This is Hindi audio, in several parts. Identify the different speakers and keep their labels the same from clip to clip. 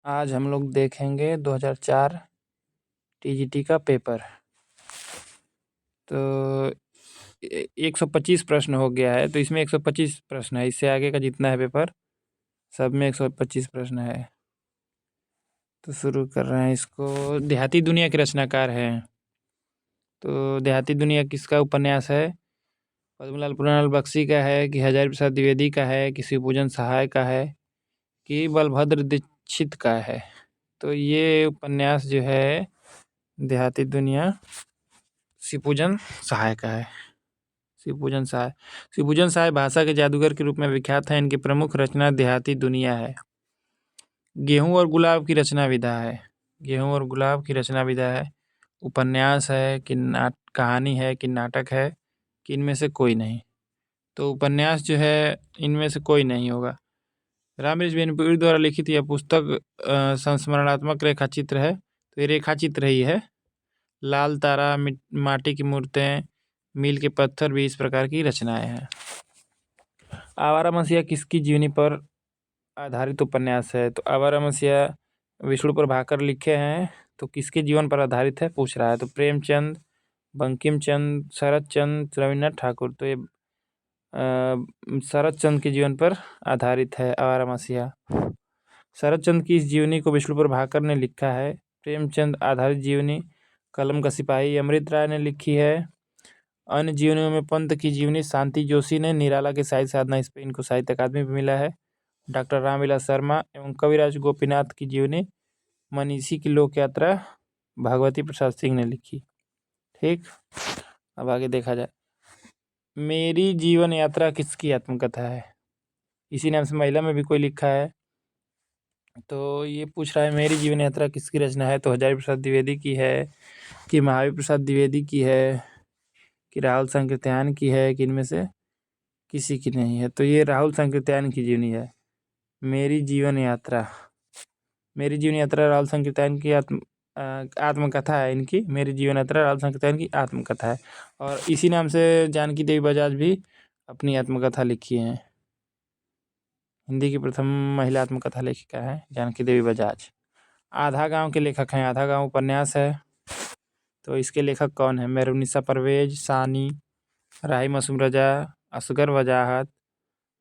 Speaker 1: आज हम लोग देखेंगे 2004 टीजीटी का पेपर। तो 125 प्रश्न हो गया है, तो इसमें 125 प्रश्न है। इससे आगे का जितना है पेपर सब में 125 प्रश्न है। तो शुरू कर रहे हैं इसको। देहाती दुनिया के रचनाकार हैं। तो देहाती दुनिया किसका उपन्यास है? पद्मलाल पुरनाल बख्शी का है, कि हजारी प्रसाद द्विवेदी का है, कि शिवपूजन सहाय का है, कि बलभद्र दीक्षित का है। तो ये उपन्यास जो है देहाती दुनिया शिवपूजन सहाय का है। शिवपूजन सहाय भाषा के जादूगर के रूप में विख्यात है। इनकी प्रमुख रचना देहाती दुनिया है। गेहूं और गुलाब की रचना विधा है। गेहूं और गुलाब की रचना विधा है। उपन्यास है कि कहानी है कि नाटक है, कि इनमें से कोई नहीं। तो उपन्यास जो है इनमें से कोई नहीं होगा। रामबृज बेनीपुरी द्वारा लिखित यह पुस्तक संस्मरणात्मक रेखाचित्र है। तो ये रेखाचित्र ही है। लाल तारा, माटी की मूर्तें, मील के पत्थर भी इस प्रकार की रचनाएं हैं। आवारा मसीहा किसकी जीवनी पर आधारित उपन्यास है? तो आवारा मसीहा विष्णु प्रभाकर लिखे हैं। तो किसके जीवन पर आधारित है पूछ रहा है। तो प्रेमचंद, बंकिम चंद्र, शरद चंद्र, रविन्द्रनाथ ठाकुर। तो ये शरद चंद्र के जीवन पर आधारित है आवारा मसीहा। शरद चंद्र की इस जीवनी को विष्णु प्रभाकर ने लिखा है। प्रेमचंद आधारित जीवनी कलम का सिपाही अमृत राय ने लिखी है। अन्य जीवनियों में पंत की जीवनी शांति जोशी ने, निराला के साहित्य साधना इस पर इनको साहित्य अकादमी भी मिला है। डॉक्टर रामविलास शर्मा एवं कविराज गोपीनाथ की जीवनी मनीषी की लोक यात्रा भगवती प्रसाद सिंह ने लिखी। ठीक, अब आगे देखा जाए। मेरी जीवन यात्रा किसकी आत्मकथा है? इसी नाम से महिला में भी कोई लिखा है। तो ये पूछ रहा है मेरी जीवन यात्रा किसकी रचना है। तो हजारी प्रसाद द्विवेदी की है, कि महावीर प्रसाद द्विवेदी की है, कि राहुल संकृत्यान की है, कि इनमें से किसी की नहीं है। तो ये राहुल संकृत्यान की जीवनी है। मेरी जीवन यात्रा राहुल संकृत्यान की आत्मकथा है। इनकी मेरी जीवन यात्रा राहुल संकृत्यान की आत्मकथा है। और इसी नाम से जानकी देवी बजाज भी अपनी आत्मकथा लिखी है। हिंदी की प्रथम महिला आत्मकथा लेखिका है जानकी देवी बजाज। आधा गांव के लेखक हैं। आधा गांव उपन्यास है। तो इसके लेखक कौन है? मेहरुन्निसा परवेज, सानी, राही मासूम रजा, असगर वजाहत।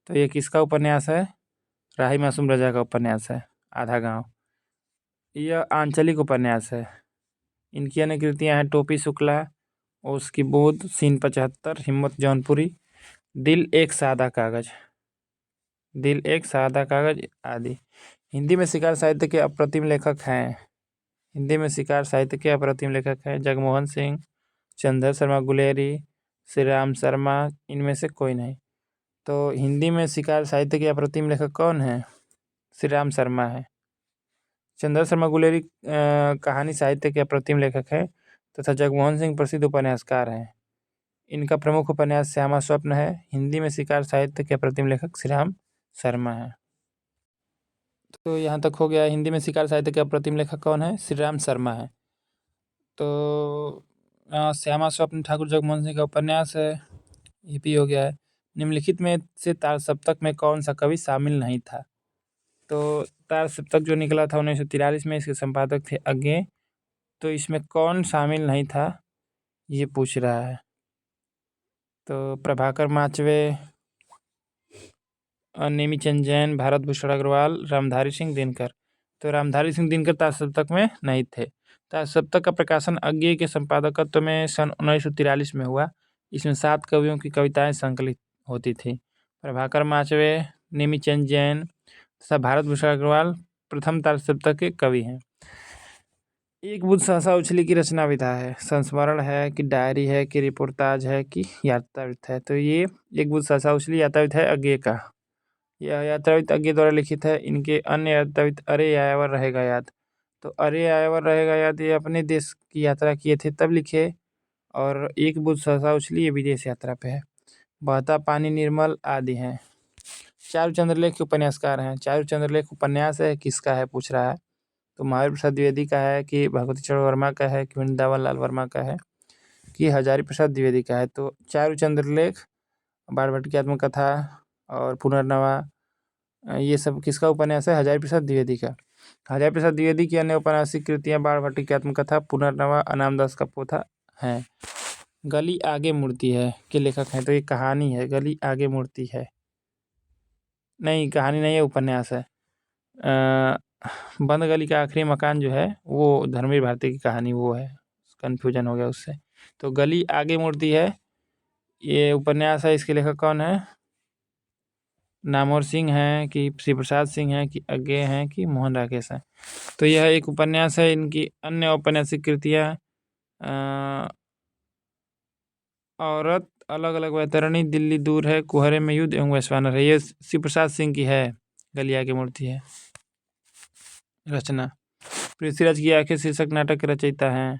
Speaker 1: तो ये किसका उपन्यास है? राही मासूम रजा का उपन्यास है आधा गांव। यह आंचलिक उपन्यास है। इनकी अन्य कृतियाँ हैं टोपी शुक्ला, उसकी बोध, सीन 75, हिम्मत जौनपुरी, दिल एक सादा कागज आदि। हिंदी में शिकार साहित्य के अप्रतिम लेखक हैं जगमोहन सिंह, चंद्र शर्मा गुलेरी, श्री राम शर्मा, इनमें से कोई नहीं। तो हिंदी में शिकार साहित्य के अप्रतिम लेखक कौन है? श्री राम शर्मा है। चंद्र शर्मा गुलेरी कहानी साहित्य के अप्रतिम लेखक हैं तथा जगमोहन सिंह प्रसिद्ध उपन्यासकार हैं। इनका प्रमुख उपन्यास श्यामा स्वप्न है। हिंदी में शिकार साहित्य के अप्रतिम लेखक श्री राम शर्मा है। तो यहाँ तक हो गया। हिंदी में शिकार साहित्य के अप्रतिम लेखक कौन है? श्री राम शर्मा है। तो श्यामा स्वप्न ठाकुर जगमोहन सिंह का उपन्यास है, ये भी हो गया है। निम्नलिखित में से तार सप्तक में कौन सा कवि शामिल नहीं था? तो तार सप्तक जो निकला था 1943 में, इसके संपादक थे अज्ञे। तो इसमें कौन शामिल नहीं था ये पूछ रहा है। तो प्रभाकर माचवे, नेमीचंद जैन, भारत भूषण अग्रवाल, रामधारी सिंह दिनकर। तो रामधारी सिंह दिनकर तार सप्तक में नहीं थे। तार सप्तक का प्रकाशन अज्ञे के संपादकत्व में सन 1943 में हुआ। इसमें 7 कवियों की कविताएं संकलित होती थी। प्रभाकर माचवे, नेमीचंद जैन तथा भारत भूषण अग्रवाल प्रथम तार सप्तक के कवि हैं। एक बुध सहसा उछली की रचना विधा है। संस्मरण है, कि डायरी है, कि रिपोर्टाज है, कि यात्रावृत्त है। तो ये एक बुध सहसा उछली यात्रावृत्त है अज्ञे का। यह यात्रावृत्त अज्ञे द्वारा लिखित है। इनके अन्य यात्रावृत्त अरे यायावर रहेगा याद। तो अरे यायावर रहेगा याद ये अपने देश की यात्रा किए थे तब लिखे। और एक बुध सहसा उछली ये विदेश यात्रा पे है। बहता पानी निर्मल आदि हैं। चारु चंद्रलेख के उपन्यासकार हैं। चारु चंद्रलेख उपन्यास है, किसका है पूछ रहा है। तो महावीर प्रसाद द्विवेदी का है, कि भगवती चरण वर्मा का है, कि वृंदावन लाल वर्मा का है, कि हजारी प्रसाद द्विवेदी का है। तो चारु चंद्रलेख, बाणभट्ट की आत्मकथा और पुनर्नवा, ये सब किसका उपन्यास है? हजारी प्रसाद द्विवेदी का। हरिहर प्रसाद द्विवेदी की अन्य औपन्यासिक कृतियाँ बाण भट्टी की आत्मकथा, पुनर्नवा, अनामदास का पोथा हैं। गली आगे मुड़ती है के लेखक हैं, तो ये कहानी है। गली आगे मुड़ती है, नहीं कहानी नहीं है, उपन्यास है। बंद गली का आखिरी मकान जो है वो धर्मवीर भारती की कहानी वो है, कन्फ्यूजन हो गया उससे। तो गली आगे मुड़ती है ये उपन्यास है। इसके लेखक कौन है? नामवर सिंह हैं कि श्री प्रसाद सिंह हैं कि अज्ञे हैं कि मोहन राकेश हैं। तो यह एक उपन्यास है। इनकी अन्य औपन्यासिक कृतियाँ औरत, अलग अलग वैतरणी, दिल्ली दूर है, कुहरे में युद्ध एवं वैश्वानर है। ये श्री प्रसाद सिंह की है। गली आगे मुड़ती है रचना। पृथ्वीराज की आंखें शीर्षक नाटक के रचयिता हैं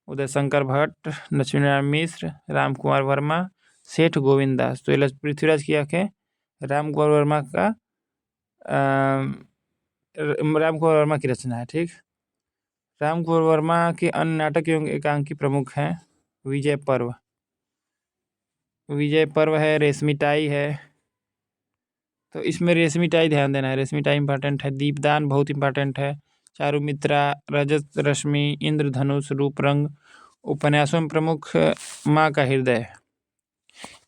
Speaker 1: उदय शंकर भट्ट, लक्ष्मीनारायण मिश्र, राम कुमार वर्मा, सेठ गोविंद दास। तो ये पृथ्वीराज की आंखें राम कुमार वर्मा की रचना है। ठीक। राम कुमार वर्मा के अन्य नाटक एवं एकांकी प्रमुख हैं विजय पर्व है, रेशमिताई है। तो इसमें रेशमिताई ध्यान देना है, रेशमिताई इंपॉर्टेंट है। दीपदान बहुत इंपॉर्टेंट है। चारुमित्रा, रजत रश्मि, इंद्रधनुष, रूपरंग। उपन्यासों में प्रमुख माँ का हृदय,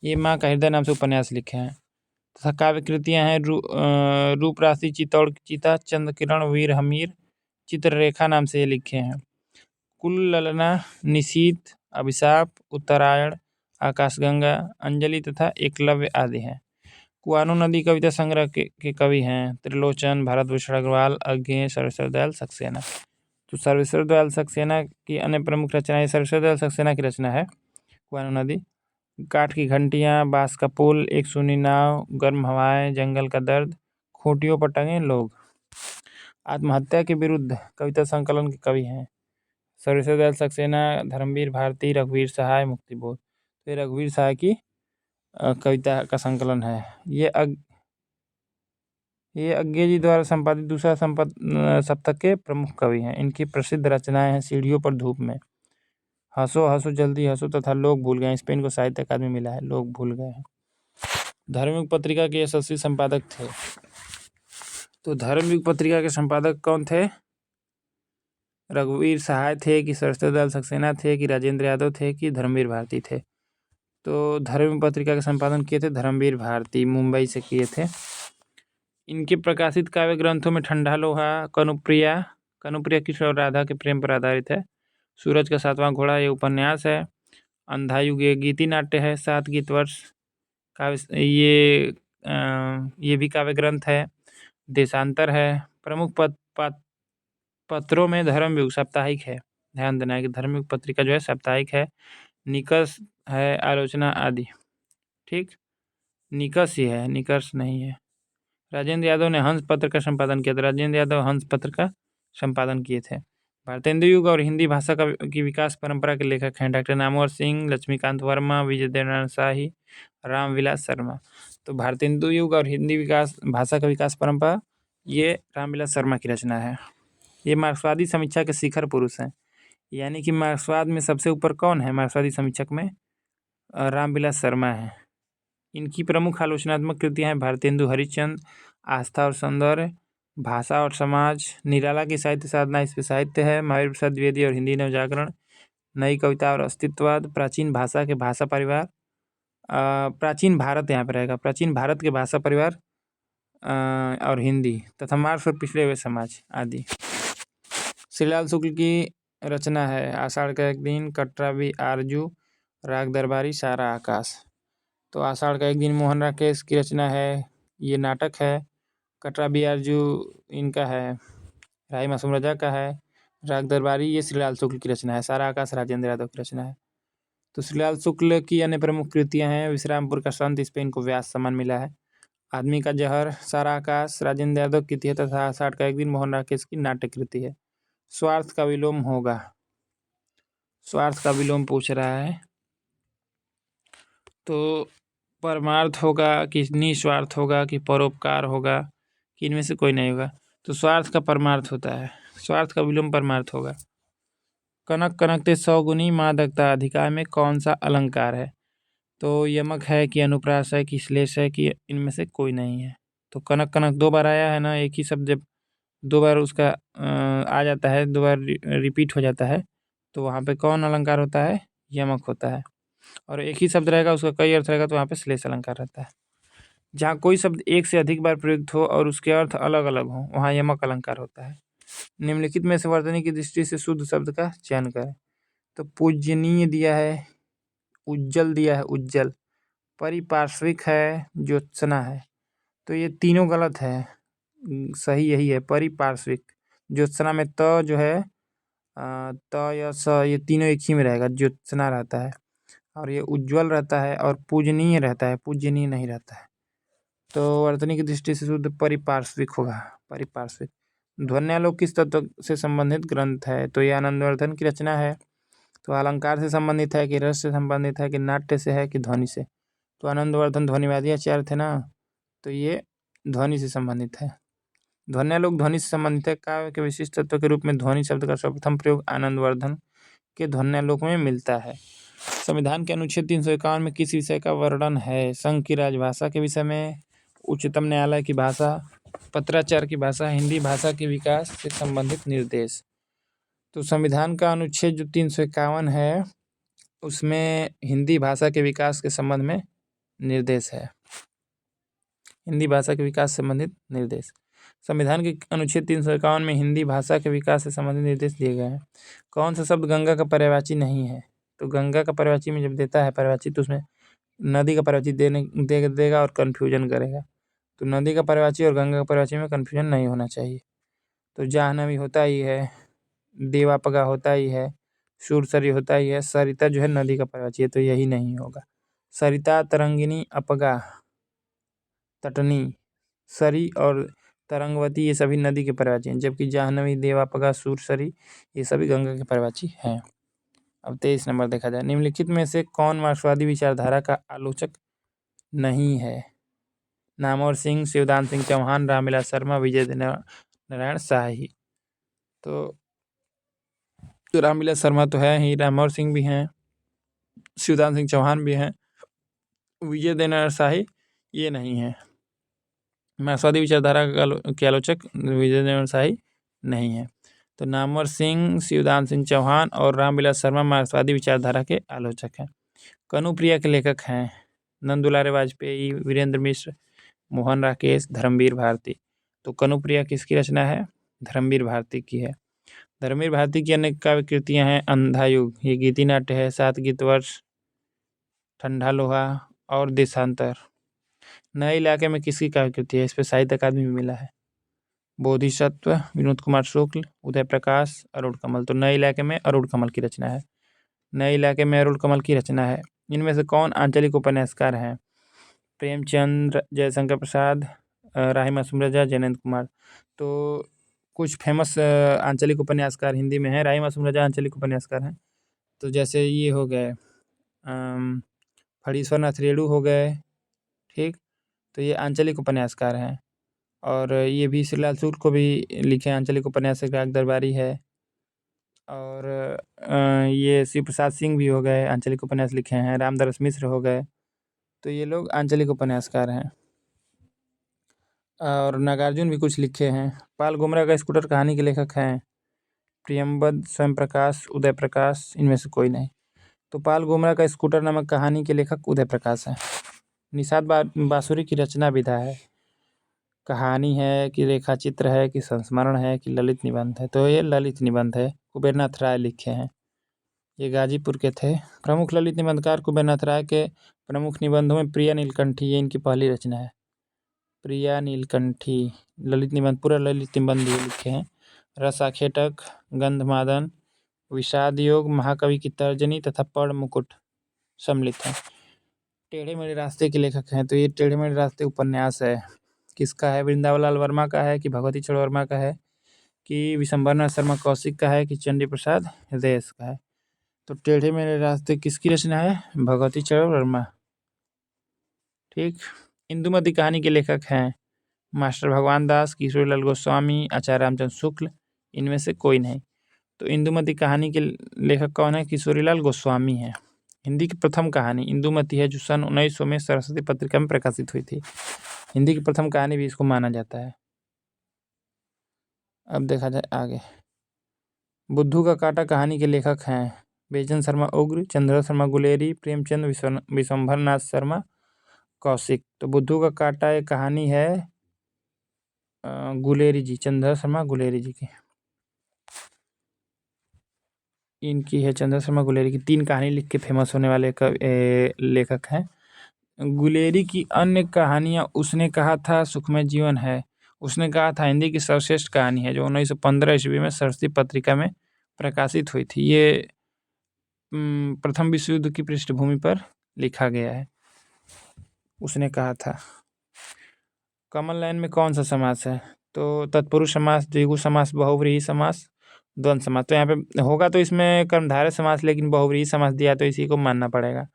Speaker 1: ये माँ का हृदय नाम से उपन्यास लिखे हैं। तथा काव्य कृतियाँ हैं रूप राशि, चित्तौड़ की चीता, चंद्र किरण, वीर हमीर, चित्ररेखा नाम से ये लिखे हैं। कुल ललना, निशीथ, अभिशाप, उत्तरायण, आकाशगंगा, अंजलि तथा एकलव्य आदि हैं। कुआनो नदी कविता संग्रह के कवि हैं त्रिलोचन, भारतभूषण अग्रवाल, अज्ञे, सर्वेश्वर दयाल सक्सेना। तो सर्वेश्वर दयाल सक्सेना की अन्य प्रमुख रचनाएं, सर्वेश्वर दयाल सक्सेना की रचना है कुआनो नदी। काठ की घंटियाँ, बांस का पुल, एक सूनी नाव, गर्म हवाएं, जंगल का दर्द, खूंटियों पर टंगे लोग। आत्महत्या के विरुद्ध कविता संकलन के कवि हैं सर्वेश्वर दयाल सक्सेना, धर्मवीर भारती, रघुवीर सहाय, मुक्तिबोध। तो ये रघुवीर सहाय की कविता का संकलन है। ये अज्ञे जी द्वारा संपादित दूसरा सप्तक के प्रमुख कवि हैं। इनकी प्रसिद्ध रचनाएं हैं सीढ़ियों पर धूप में, हंसो हंसो जल्दी हंसो तथा लोग भूल गए। इस पे इनको साहित्य अकादमी मिला है, लोग भूल गए हैं। धर्मयुग पत्रिका के यशस्वी संपादक थे। तो धर्मयुग पत्रिका के संपादक कौन थे? रघुवीर सहाय थे कि सर्वेश्वर दयाल सक्सेना थे कि राजेंद्र यादव थे कि धर्मवीर भारती थे? तो धर्मयुग पत्रिका के संपादन किए थे धर्मवीर भारती, मुंबई से किए थे। इनके प्रकाशित काव्य ग्रंथों में ठंडा लोहा, कनुप्रिया कृष्ण और राधा के प्रेम पर आधारित है। सूरज का सातवां घोड़ा ये उपन्यास है। अंधा युग ये गीति नाट्य है। 7 गीत वर्ष काव्य ये भी काव्य ग्रंथ है। देशांतर है। प्रमुख पत्रों में धर्मयुग साप्ताहिक है। ध्यान देना है कि धर्मयुग पत्रिका जो है साप्ताहिक है। निकष है, आलोचना आदि। ठीक, निकष ही है, निकष नहीं है। राजेंद्र यादव ने हंस पत्र का संपादन किया था। राजेंद्र यादव हंस पत्र का संपादन किए थे। भारतेंदु युग और हिंदी भाषा की विकास परंपरा के लेखक हैं डॉक्टर नामवर सिंह, लक्ष्मीकांत वर्मा, विजय देवनारायण शाही, रामविलास शर्मा। तो भारतेंदु युग और हिंदी भाषा का विकास परंपरा ये रामविलास शर्मा की रचना है। ये मार्क्सवादी समीक्षा के शिखर पुरुष हैं, यानी कि मार्क्सवाद में सबसे ऊपर कौन है मार्क्सवादी समीक्षक में? रामविलास शर्मा है। इनकी प्रमुख आलोचनात्मक कृतियाँ हैं भारतेंदु हरिश्चंद्र, आस्था और सौंदर्य, भाषा और समाज, निराला की साहित्य साधना इस पे साहित्य है, महावीर प्रसाद द्विवेदी और हिंदी नवजागरण, नई कविता और अस्तित्ववाद, प्राचीन भाषा के भाषा परिवार, प्राचीन भारत यहाँ पर रहेगा, प्राचीन भारत के भाषा परिवार और हिंदी तथा मार्क्स और पिछड़े हुए समाज आदि। श्रीलाल शुक्ल की रचना है आषाढ़ का एक दिन, कटरा भी आरजू, राग दरबारी, सारा आकाश। तो आषाढ़ का एक दिन मोहन राकेश की रचना है, ये नाटक है। कटरा भी आरजू इनका है, राही मासूम रजा का है। राग दरबारी ये श्रीलाल शुक्ल की रचना है। सारा आकाश राजेंद्र यादव की रचना है। तो श्रीलाल शुक्ल की अन्य प्रमुख कृतियाँ हैं विश्रामपुर का संत, इस पे इनको व्यास सम्मान मिला है। आदमी का जहर, सारा आकाश राजेंद्र यादव की थी तथा आषाढ़ का एक दिन मोहन राकेश की नाट्य कृति है। स्वार्थ का विलोम होगा, स्वार्थ का विलोम पूछ रहा है, तो परमार्थ होगा कि निस्वार्थ होगा कि परोपकार होगा कि इनमें से कोई नहीं होगा? तो स्वार्थ का परमार्थ होता है, स्वार्थ का विलोम परमार्थ होगा। कनक कनकते 100 गुनी मादकता अधिकार में कौन सा अलंकार है? तो यमक है कि अनुप्रास है कि श्लेष है कि इनमें से कोई नहीं है? तो कनक कनक 2 बार आया है ना, एक ही शब्द जब दो बार उसका आ जाता है, दो बार रिपीट हो जाता है, तो वहाँ पे कौन अलंकार होता है? यमक होता है। और एक ही शब्द रहेगा, उसका कई अर्थ रहेगा, तो वहाँ पे श्लेष अलंकार रहता है। जहाँ कोई शब्द एक से अधिक बार प्रयुक्त हो और उसके अर्थ अलग अलग हो, वहाँ यमक अलंकार होता है। निम्नलिखित में से वर्तनी की दृष्टि से शुद्ध शब्द का चयन करें। तो पूजनीय दिया है, उज्जल दिया है, उज्जल, परिपार्श्विक है, ज्योत्सना है। तो ये तीनों गलत है। सही यही है, परिपार्श्विक। ज्योत्सना में त जो है त या स, ये तीनों एक ही में रहेगा, ज्योत्सना रहता है। और ये उज्ज्वल रहता है और पूजनीय रहता है, पूजनीय नहीं रहता है। तो वर्तनी की दृष्टि से शुद्ध परिपार्श्विक होगा, परिपार्श्विक। ध्वन्यालोक किस तत्व से संबंधित ग्रंथ है? तो ये आनंदवर्धन की रचना है। तो अलंकार से संबंधित है कि रस से संबंधित है कि नाट्य से है कि ध्वनि से? तो आनंदवर्धन ध्वनिवादी आचार्य थे ना, तो ये ध्वनि से संबंधित है। ध्वन्यालोक ध्वनि से संबंधित है। काव्य के विशिष्ट तत्व के रूप में ध्वनि शब्द का सर्वप्रथम प्रयोग आनंदवर्धन के ध्वन्यालोक में मिलता है। संविधान के अनुच्छेद 351 में किस विषय का वर्णन है? संघ की राजभाषा के विषय में, उच्चतम न्यायालय की भाषा, पत्राचार की भाषा, हिंदी भाषा के विकास से संबंधित निर्देश। तो संविधान का अनुच्छेद जो 351 है, उसमें हिंदी भाषा के विकास के संबंध में निर्देश है। हिंदी भाषा के विकास से संबंधित निर्देश। संविधान के अनुच्छेद 351 में हिंदी भाषा के विकास से संबंधित निर्देश दिए गए हैं। कौन सा शब्द गंगा का पर्यायवाची नहीं है? तो गंगा का पर्यायवाची में जब देता है पर्यायवाची, तो उसमें नदी का पर्यायवाची देगा और कन्फ्यूजन करेगा। तो नदी का पर्यायवाची और गंगा का पर्यायवाची में कन्फ्यूजन नहीं होना चाहिए। तो जाह्नवी होता ही है, देवापगा होता ही है, सुरसरी होता ही है, सरिता जो है नदी का पर्यायवाची है, तो यही नहीं होगा। सरिता, तरंगिनी, अपगा, तटनी, सरी और तरंगवती ये सभी नदी के पर्यायवाची हैं, जबकि जाह्नवी, देवापगा, सुरसरी ये सभी गंगा के पर्यायवाची हैं। अब 23 नंबर देखा जाए, निम्नलिखित में से कौन मार्क्सवादी विचारधारा का आलोचक नहीं है? नामवर सिंह, शिवदान सिंह चौहान, रामविलास शर्मा, विजय नारायण शाही। तो रामविलास शर्मा तो है ही, रामवर सिंह भी हैं, शिवदान सिंह चौहान भी हैं, विजय नारायण शाही ये नहीं है। मार्क्सवादी विचारधारा के आलोचक विजय नारायण शाही नहीं है। तो नामवर सिंह, शिवदान सिंह चौहान और रामविलास शर्मा मार्क्सवादी विचारधारा के आलोचक हैं। कनुप्रिया के लेखक हैं नंदुलारे वाजपेयी, वीरेंद्र मिश्र, मोहन राकेश, धर्मवीर भारती। तो कनुप्रिया किसकी रचना है? धर्मवीर भारती की है। धर्मवीर भारती की अनेक काव्य कृतियाँ हैं। अंधा युग, ये गीति नाट्य है। 7 गीत वर्ष, ठंडा लोहा और देशांतर। नए इलाके में किसकी काव्य कृति है? इस पर साहित्य अकादमी में मिला है। बोधिसत्व, विनोद कुमार शुक्ल, उदय प्रकाश, अरुण कमल। तो नए इलाके में अरुण कमल की रचना है। नए इलाके में अरुण कमल की रचना है। इनमें से कौन आंचलिक उपन्यासकार हैं? प्रेमचंद, जयशंकर प्रसाद, राही मासूम रजा, जयनंद कुमार। तो कुछ फेमस आंचलिक उपन्यासकार हिंदी में हैं। राही मासूम रजा आंचलिक उपन्यासकार हैं। तो जैसे ये हो गए फणीश्वरनाथ रेणु हो गए, ठीक। तो ये आंचलिक उपन्यासकार हैं। और ये भी श्रीलाल शुक्ल को भी लिखे आंचलिक उपन्यास राग दरबारी है। और ये शिव प्रसाद सिंह भी हो गए, आंचलिक उपन्यास लिखे हैं। रामदास मिश्र हो गए। तो ये लोग आंचलिक उपन्यासकार हैं। और नागार्जुन भी कुछ लिखे हैं। पाल गुमरा का स्कूटर कहानी के लेखक हैं प्रियंबद, स्वयं प्रकाश, उदय प्रकाश, इनमें से कोई नहीं। तो पाल गुमरा का स्कूटर नामक कहानी के लेखक उदय प्रकाश हैं। निषाद बांसुरी की रचना विधा है। कहानी है कि रेखा चित्र है कि संस्मरण है कि ललित निबंध है? तो ये ललित निबंध है। कुबेरनाथ राय लिखे हैं। ये गाजीपुर के थे। प्रमुख ललित निबंधकार कुबेरनाथ राय के प्रमुख निबंधों में प्रिया नीलकंठी, ये इनकी पहली रचना है। प्रिया नीलकंठी ललित निबंध, पूरा ललित निबंध ये लिखे हैं। रसाखेटक, गंधमादन, विषाद योग, महाकवि की तर्जनी तथा पर्ण मुकुट सम्मिलित हैं। टेढ़े मेढ़े रास्ते के लेखक हैं। तो ये टेढ़े मेढ़े रास्ते उपन्यास है। किसका है? वृंदावनलाल वर्मा का है कि भगवती चरण वर्मा का है कि विशंबरनाथ शर्मा कौशिक का है कि चंडी प्रसाद हृदयेश का है? तो टेढ़े मेढ़े रास्ते किसकी रचना है? भगवती चरण वर्मा, ठीक। इंदुमती कहानी के लेखक हैं मास्टर भगवान दास, किशोरीलाल गोस्वामी, आचार्य रामचंद्र शुक्ल, इनमें से कोई नहीं। तो इंदुमती कहानी के लेखक कौन है? किशोरीलाल गोस्वामी है। हिंदी की प्रथम कहानी इंदुमती है, जो सन 1900 में सरस्वती पत्रिका में प्रकाशित हुई थी। हिंदी की प्रथम कहानी भी इसको माना जाता है। अब देखा जाए आगे। बुद्धू का कांटा कहानी के लेखक हैं बेचन शर्मा उग्र, चंद्र शर्मा गुलेरी, प्रेमचंद, विश्वंभर नाथ शर्मा, कौशिक। तो बुद्धू का कांटा एक कहानी है गुलेरी जी, चंद्र शर्मा गुलेरी जी की, इनकी है। चंद्र शर्मा गुलेरी की 3 कहानी लिख के फेमस होने वाले लेखक हैं। गुलेरी की अन्य कहानियां उसने कहा था सुखमय जीवन है, उसने कहा था हिंदी की सर्वश्रेष्ठ कहानी है, जो 1915 ईस्वी में सरस्वती पत्रिका में प्रकाशित हुई थी। ये प्रथम विश्व युद्ध की पृष्ठभूमि पर लिखा गया है। उसने कहा था। कॉमन लाइन में कौन सा समास है? तो तत्पुरुष समास, द्विगु समास, बहुव्रीहि समास, द्वंद्व समास। तो यहाँ पे होगा तो इसमें कर्मधारय समास, लेकिन बहुव्रीहि समास दिया तो इसी को मानना पड़ेगा।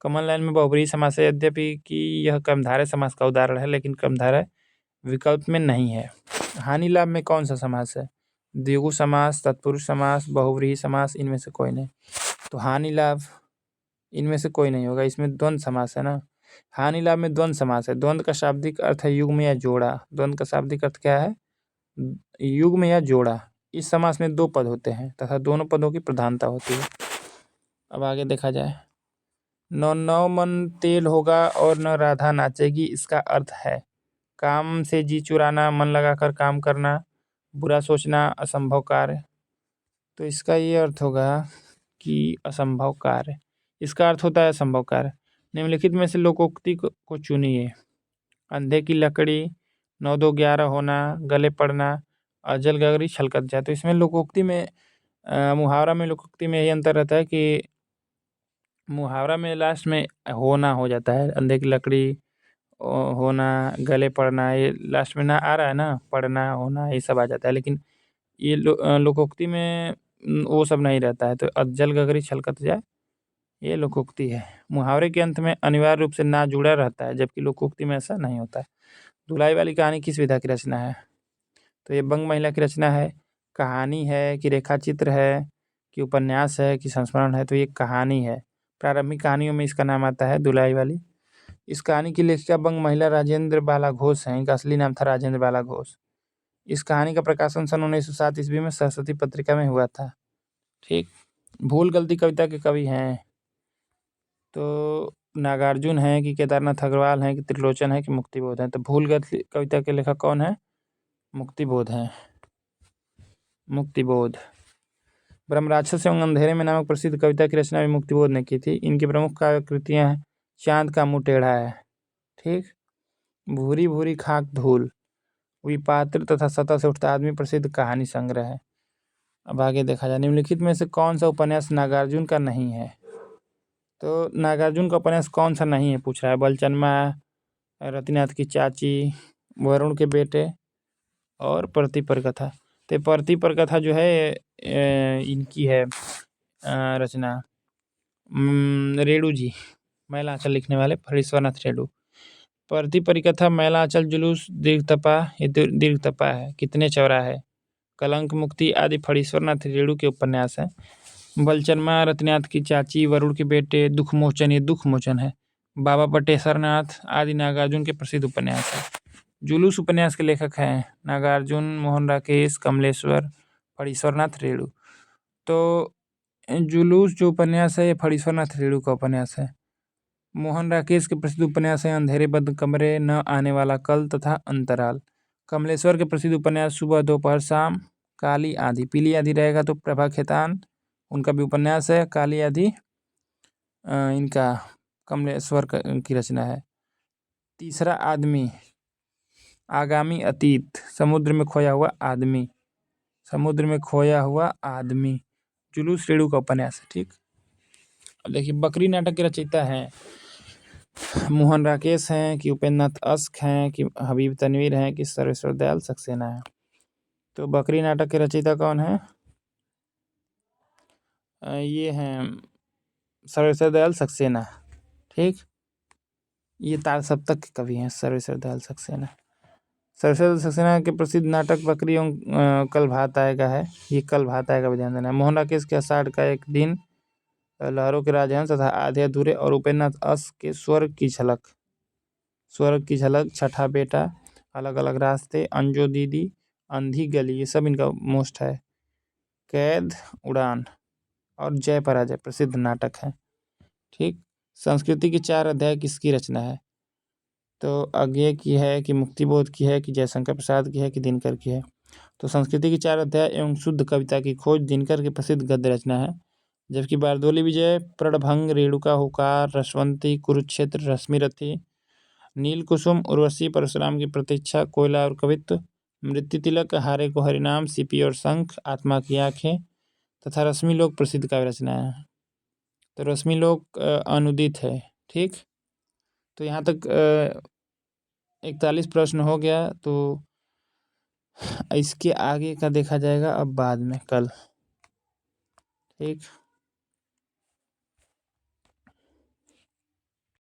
Speaker 1: कॉमन लाइन में बहुव्रीहि समास है, यद्यपि कि यह कर्मधारय समास का उदाहरण है, लेकिन कर्मधारय विकल्प में नहीं है। हानि लाभ में कौन सा समास है? द्विगु समास, तत्पुरुष समास, बहुव्रीहि समास, इनमें से कोई नहीं। तो हानि लाभ इनमें से कोई नहीं होगा, इसमें द्वंद्व समास है ना। हानि लाभ में द्वंद्व समास है। द्वंद्व का शाब्दिक अर्थ है युग्म या जोड़ा। द्वंद्व का शाब्दिक अर्थ क्या है? युग्म या जोड़ा। इस समास में 2 पद होते हैं तथा दोनों पदों की प्रधानता होती है। अब आगे देखा जाए। नौ मन तेल होगा और न राधा नाचेगी, इसका अर्थ है काम से जी चुराना, मन लगाकर काम करना, बुरा सोचना, असंभव कार्य। तो इसका ये अर्थ होगा कि असंभव कार्य। इसका अर्थ होता है असंभव कार्य। निम्नलिखित में से लोकोक्ति को चुनिए। अंधे की लकड़ी, 9-2-11 होना, गले पड़ना, अजल गगरी छलकत जाए। तो इसमें लोकोक्ति में मुहावरा में लोकोक्ति में यही अंतर रहता है कि मुहावरा में लास्ट में होना हो जाता है। अंधे की लकड़ी होना, गले पड़ना, ये लास्ट में ना आ रहा है ना, पढ़ना होना ये सब आ जाता है। लेकिन ये लोकोक्ति में वो सब नहीं रहता है। तो अज्जल गगरी छलकत जाए ये लोकोक्ति है। मुहावरे के अंत में अनिवार्य रूप से ना जुड़ा रहता है, जबकि लोकोक्ति में ऐसा नहीं होता है। धुलाई वाली कहानी किस विधा की रचना है? तो ये बंग महिला की रचना है। कहानी है कि रेखा चित्र है कि उपन्यास है कि संस्मरण है? तो ये कहानी है। प्रारंभिक कहानियों में इसका नाम आता है धुलाई वाली। इस कहानी की लेखिका बंग महिला राजेंद्र बाला घोष हैं। इनका असली नाम था राजेंद्र बाला घोष। इस कहानी का प्रकाशन सन 1907 ईस्वी में सरस्वती पत्रिका में हुआ था। ठीक। भूल गलती कविता के कवि हैं तो नागार्जुन है कि केदारनाथ अग्रवाल हैं कि त्रिलोचन है कि मुक्तिबोध है? तो भूल गलती कविता के लेखक कौन है? मुक्तिबोध है। मुक्तिबोध। ब्रह्मराक्षस एवं अंधेरे में नामक प्रसिद्ध कविता की रचना भी मुक्तिबोध ने की थी। इनकी प्रमुख काव्य कृतियाँ हैं चांद का मुँह टेढ़ा है, ठीक, भूरी भूरी खाक धूल, विपात्र तथा सतह से उठता आदमी प्रसिद्ध कहानी संग्रह है। अब आगे देखा जाए। निम्नलिखित में से कौन सा उपन्यास नागार्जुन का नहीं है? तो नागार्जुन का उपन्यास कौन सा नहीं है पूछ रहा है। बलचन्मा, रतिनाथ की चाची, वरुण के बेटे और प्रतिपर कथा। तो प्रतिपर कथा जो है इनकी है रचना रेणु जी, मैलांचल लिखने वाले फणीश्वरनाथ रेणु। प्रतिपर कथा, मैलांचल जुलूस, दीर्घतपा, ये दीर्घतपा है, कितने चौराहे, कलंक मुक्ति आदि फणीश्वरनाथ रेणु के उपन्यास हैं। बलचन्मा, रतिनाथ की चाची, वरुण के बेटे, दुख मोचन, ये दुख मोचन है, बाबा बटेश्वरनाथ आदि नागार्जुन के प्रसिद्ध उपन्यास है। जुलूस उपन्यास के लेखक हैं नागार्जुन, मोहन राकेश, कमलेश्वर, फणीश्वरनाथ रेणु। तो जुलूस जो उपन्यास है ये फणीश्वरनाथ रेणु का उपन्यास है। मोहन राकेश के प्रसिद्ध उपन्यास हैं अंधेरे बंद कमरे, न आने वाला कल तथा अंतराल। कमलेश्वर के प्रसिद्ध उपन्यास सुबह दोपहर शाम, काली आंधी। पीली आंधी रहेगा तो प्रभा खेतान, उनका भी उपन्यास है। काली आंधी इनका कमलेश्वर की रचना है। तीसरा आदमी, आगामी अतीत, समुद्र में खोया हुआ आदमी, समुद्र में खोया हुआ आदमी, जुलूस रेणु का उपन्यास है। ठीक। अब देखिए बकरी नाटक के रचयिता हैं मोहन राकेश हैं कि उपेंद्र नाथ अश्क हैं कि हबीब तनवीर हैं कि सर्वेश्वर दयाल सक्सेना है? तो बकरी नाटक के रचयिता कौन है? ये हैं सर्वेश्वर दयाल सक्सेना। ठीक। ये तार सप्तक के कवि हैं सर्वेश्वर दयाल सक्सेना। सर्वेश्वर दयाल सक्सेना के प्रसिद्ध नाटक बकरी एवं कल भात आएगा है। ये कल भात आएगा भी ध्यान देना है। मोहन राकेश के आषाढ़ का एक दिन, लहरों के राजहंस तथा आधे अधूरे और उपेंद्र नाथ अश्क के स्वर्ग की झलक, छठा बेटा, अलग अलग रास्ते, अंजो दीदी, अंधी गली, ये सब इनका मोस्ट है। कैद, उड़ान और जय पराजय प्रसिद्ध नाटक है। ठीक। संस्कृति के 4 अध्याय किसकी रचना है? तो अज्ञेय की है कि मुक्तिबोध की है कि जयशंकर प्रसाद की है कि दिनकर की है? तो संस्कृति के 4 अध्याय एवं शुद्ध कविता की खोज दिनकर की प्रसिद्ध गद्य रचना है। जबकि बारदोली विजय, प्रणभंग, रेणुका, हुकार, रसवंती, कुरुक्षेत्र, रश्मिरथी, नील कुसुम, उर्वशी, परशुराम की प्रतीक्षा, कोयला और कवित्व, मृत्यु तिलक, हारे को हरिनाम, सीपी और शंख, आत्मा की आंखें तथा रश्मिलोक प्रसिद्ध काव्य रचना है। तो रश्मिलोक अनुदित है। ठीक। तो यहाँ तक 41 प्रश्न हो गया। तो इसके आगे का देखा जाएगा अब बाद में, कल। ठीक।